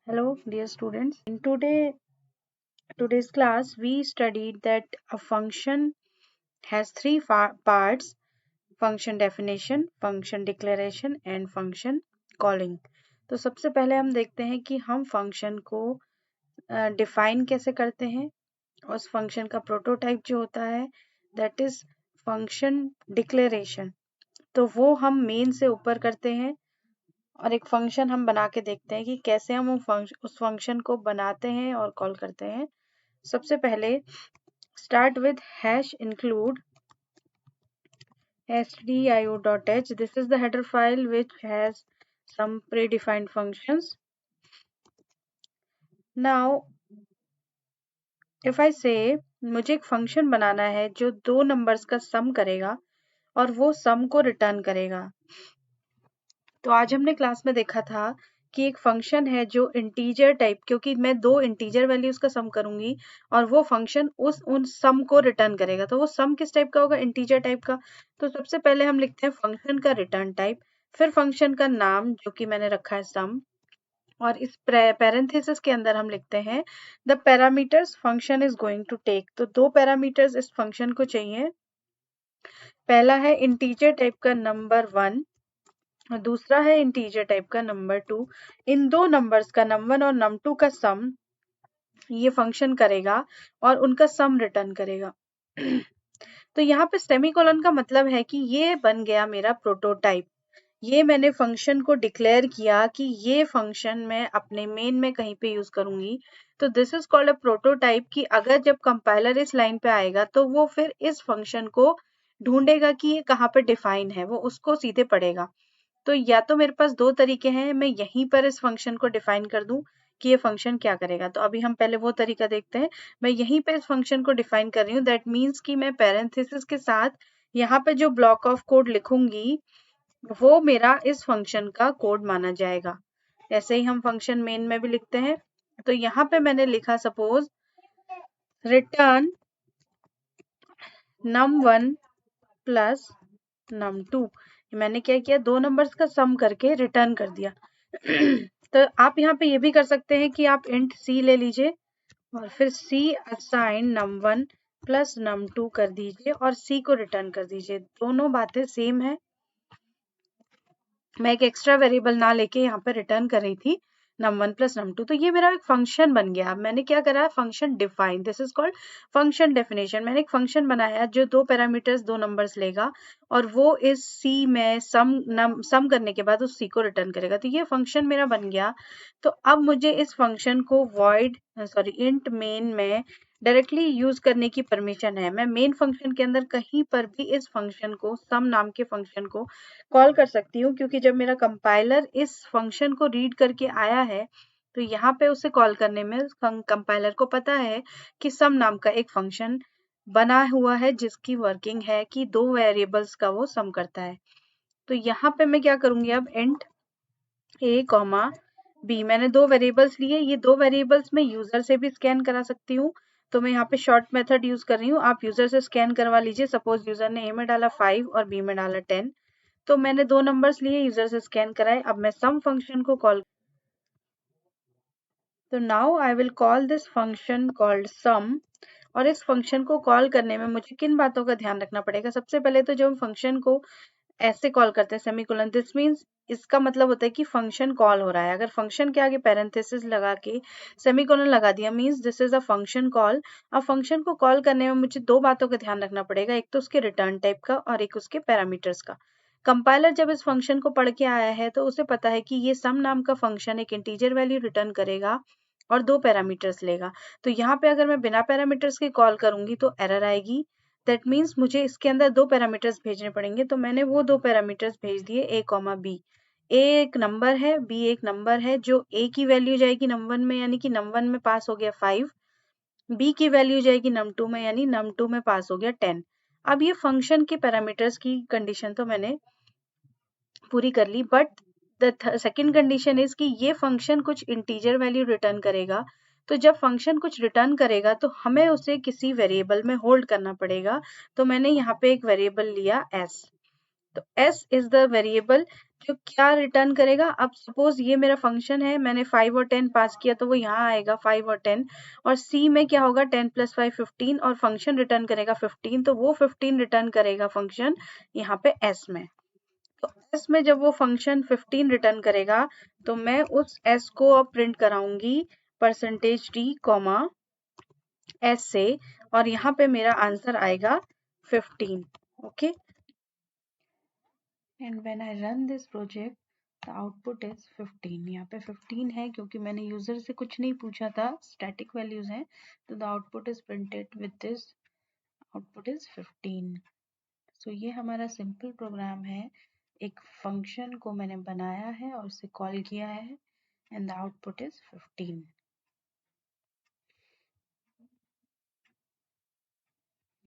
Hello, dear students. In today's class, we studied that a function has three parts: function definition, function declaration, and function calling. तो सबसे पहले हम देखते हैं कि हम फंक्शन को डिफाइन कैसे करते हैं। उस फंक्शन का प्रोटोटाइप जो होता है दैट इज फंक्शन डिक्लेरेशन। तो वो हम मेन से ऊपर करते हैं और एक फंक्शन हम बना के देखते हैं कि कैसे हम उस फंक्शन को बनाते हैं और कॉल करते हैं। सबसे पहले start with hash include stdio.h. This is the header file which has some predefined functions. Now if I say मुझे एक फंक्शन बनाना है जो दो नंबर्स का सम करेगा और वो सम को रिटर्न करेगा। तो आज हमने क्लास में देखा था कि एक फंक्शन है जो इंटीजर टाइप, क्योंकि मैं दो इंटीजर वैल्यूज का सम करूंगी और वो फंक्शन उन सम को रिटर्न करेगा। तो वो सम किस टाइप का होगा? इंटीजर टाइप का। तो सबसे पहले हम लिखते हैं फंक्शन का रिटर्न टाइप, फिर फंक्शन का नाम जो कि मैंने रखा है सम, और इस पैरेंथेसिस के अंदर हम लिखते हैं the parameters function is going to take. तो दो पैरामीटर्स इस फंक्शन को चाहिए। पहला है इंटीजर टाइप का नंबर 1 और दूसरा है इंटीजर टाइप का नंबर 2। इन दो नंबर्स का num1 और num2 का सम ये फंक्शन करेगा और उनका सम रिटर्न करेगा। तो यहाँ पे सेमीकोलन का मतलब है कि ये बन गया मेरा प्रोटोटाइप। ये मैंने फंक्शन को डिक्लेयर किया कि ये फंक्शन मैं अपने मेन में कहीं पे यूज करूंगी। तो this is called a prototype कि अगर जब कंपाइलर इस लाइन पे आएगा तो वो फिर इस फंक्शन को ढूंढेगा कि ये कहाँ पे डिफाइन है, वो उसको सीधे पढ़ेगा। तो या तो मेरे पास दो तरीके हैं, मैं यहीं पर इस फंक्शन को डिफाइन कर दूं कि ये फंक्शन क्या करेगा। तो अभी हम पहले वो तरीका देखते हैं। मैं यहीं पे इस फंक्शन को डिफाइन कर रही हूँ। दैट मीन्स कि मैं पैरेंथेसिस के साथ यहाँ पे जो ब्लॉक ऑफ कोड लिखूंगी वो मेरा इस फंक्शन का कोड माना जाएगा। ऐसे ही हम फंक्शन मेन में भी लिखते हैं। तो यहाँ पे मैंने लिखा suppose return num1 plus num2। मैंने क्या किया, दो नंबर्स का सम करके रिटर्न कर दिया। तो आप यहाँ पे ये भी कर सकते हैं कि आप इंट c ले लीजिए और फिर c assign num1 plus num2 कर दीजिए और c को रिटर्न कर दीजिए। दोनों बातें सेम है। मैं एक एक्स्ट्रा वेरिएबल ना लेके यहाँ पे रिटर्न कर रही थी num1 प्लस num2। तो ये मेरा एक फंक्शन बन गया। मैंने क्या करा, function define. This is called function definition. मैंने एक फंक्शन बनाया जो दो पैरामीटर्स दो नंबर्स लेगा और वो इस सी में सम करने के बाद उस सी को रिटर्न करेगा। तो ये फंक्शन मेरा बन गया। तो अब मुझे इस फंक्शन को इंट मेन में डायरेक्टली यूज करने की परमिशन है। मैं मेन फंक्शन के अंदर कहीं पर भी इस फंक्शन को, सम नाम के फंक्शन को कॉल कर सकती हूँ, क्योंकि जब मेरा कंपाइलर इस फंक्शन को रीड करके आया है तो यहाँ पे उसे कॉल करने में कंपाइलर को पता है कि सम नाम का एक फंक्शन बना हुआ है जिसकी वर्किंग है कि दो वेरिएबल्स का वो सम करता है। तो यहाँ पे मैं क्या करूंगी, अब इंट a कॉमा b, मैंने दो वेरिएबल्स लिए। ये दो वेरिएबल्स मैं यूजर से भी स्कैन करा सकती हूँ। तो मैं यहाँ पे शॉर्ट मेथड यूज कर रही हूँ। आप यूजर से स्कैन करवा लीजिए। सपोज यूजर ने a में डाला 5 और b में डाला 10। तो मैंने दो नंबर्स लिए, यूजर से स्कैन कराए। अब मैं सम फंक्शन को कॉल, तो now I will call this function called sum. और इस फंक्शन को कॉल करने में मुझे किन बातों का ध्यान रखना पड़ेगा? सबसे पहले तो जब हम फंक्शन को ऐसे कॉल करते हैं सेमीकोलन, दिस मीन्स इसका मतलब होता है कि फंक्शन कॉल हो रहा है। अगर फंक्शन के आगे पैरेंथेसिस लगा के सेमीकोलन लगा दिया means this is a function call. अब फंक्शन को कॉल करने में मुझे दो बातों का ध्यान रखना पड़ेगा, एक तो उसके रिटर्न टाइप का और एक उसके पैरामीटर्स का। कंपाइलर जब इस फंक्शन को पढ़ के आया है तो उसे पता है कि ये सम नाम का फंक्शन एक इंटीजर वैल्यू रिटर्न करेगा और दो पैरामीटर्स लेगा। तो यहाँ पे अगर मैं बिना पैरामीटर्स के कॉल करूंगी तो एरर आएगी। दैट मीन्स मुझे इसके अंदर दो पैरामीटर्स भेजने पड़ेंगे। तो मैंने वो दो पैरामीटर्स भेज दिए a कॉमा b। a एक नंबर है, b एक नंबर है। जो a की वैल्यू जाएगी num1 में, यानी कि num1 में पास हो गया 5। b की वैल्यू जाएगी num2 में, यानी num2 में पास हो गया 10। अब ये फंक्शन के पैरामीटर्स की कंडीशन तो मैंने पूरी कर ली, but the second condition is कि ये फंक्शन कुछ इंटीजर वैल्यू रिटर्न करेगा। तो जब फंक्शन कुछ रिटर्न करेगा तो हमें उसे किसी वेरिएबल में होल्ड करना पड़ेगा। तो मैंने यहाँ पे एक वेरिएबल लिया s। तो s इज द वेरिएबल जो क्या रिटर्न करेगा, अब सपोज ये मेरा फंक्शन है, मैंने 5 और 10 पास किया तो वो यहाँ आएगा 5 और 10, और सी में क्या होगा 10 + 5 15, और फंक्शन रिटर्न करेगा 15, तो वो 15 रिटर्न करेगा फंक्शन यहाँ पे एस में। तो एस में जब वो फंक्शन 15 रिटर्न करेगा तो मैं उस एस को अब प्रिंट कराऊंगी %d कॉमा एस से, और यहाँ पे मेरा आंसर आएगा 15। Okay, and when I run this project the output is 15। यहाँ पे 15 है क्योंकि मैंने यूजर से कुछ नहीं पूछा था, स्टैटिक वैल्यूज हैं, तो the output is printed with this, output is 15। सो ये हमारा सिंपल प्रोग्राम है, एक फंक्शन को मैंने बनाया है और उसे कॉल किया है, एंड द आउटपुट इज 15।